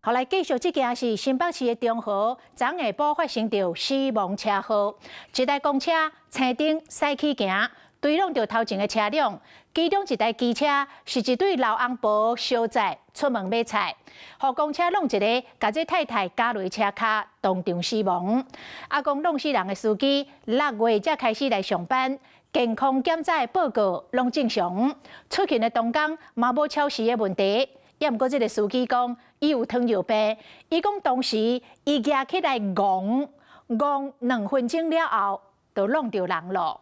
后来继续，这件是新北市的中和，昨下晡发生着死亡车祸，一台公车青灯驶去行，追撞着头前的车辆，其中一台机车是一对老翁婆小载出门买菜，互公车弄一个，甲这太太加落车卡，当场死亡。阿公弄死人的司机6月才开始来上班。 健康检查报告拢正常，出勤的当天嘛无超时的问题。也毋过，这个司机讲，伊有糖尿病。伊讲当时伊举起来戆2分钟了后，就弄着人咯。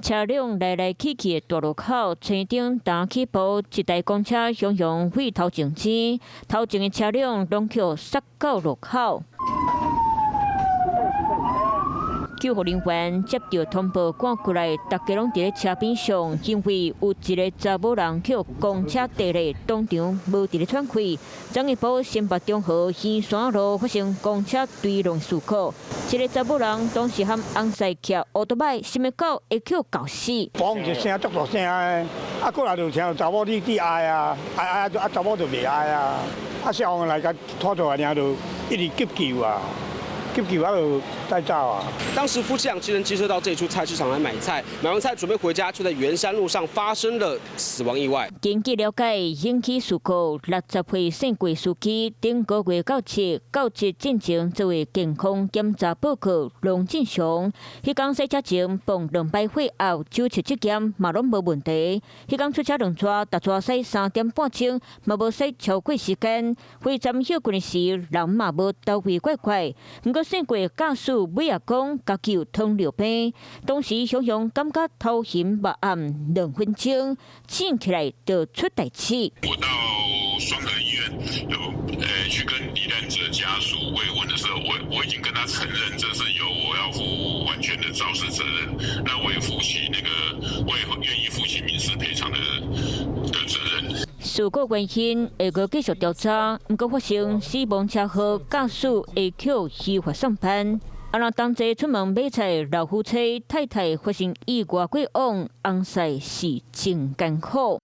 车辆来来去去的大路口，青灯打起步，一台公车汹涌回头前进，头前的车辆拢去杀到路口。 救护人员接到通报赶过来，大家拢伫咧车边上，因为有一个查某人去公车地咧，当场无伫咧喘气。昨下晡新北中和沿山路发生公车追撞事故，一个查某人当时和翁婿骑奥多麦，心的狗会去搞死。嘣一声，足大声的，过来就听到查某你哀啊，查某就袂哀啊，消防来甲拖出来，然后就一直急救啊。 急救就再走啊！当时夫妻俩骑人机车到这处菜市场来买菜，买完菜准备回家，却在圆山路上发生了死亡意外。根据了解，引起事故60岁姓郭司机，顶个月97进前作为健康检查报告拢正常。迄天洗车前碰2摆火后，手切质检嘛拢无问题。迄天出车2车，逐车洗3点半钟，嘛无洗超过时间。火站休困时，人嘛无倒位怪怪。不过姓郭驾驶尾也讲家己有糖尿病，当时想感觉头晕目暗2分钟，醒起来就出代志。我到双和医院有去跟罹难者家属慰问的时候，我已经跟他承认这是由我要负完全的肇事责任，那我也愿意负起民事赔偿的责任。 事故原因会个继续调查，不过发生死亡车祸，驾驶会去依法上班。那当日出门买菜老夫妻太太发生意外过往，翁婿是真艰苦。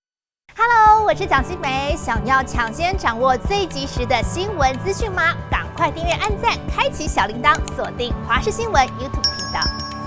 Hello， 我是蒋欣梅，想要抢先掌握最及时的新闻资讯吗？赶快订阅、按赞、开启小铃铛，锁定华视新闻 YouTube 频道。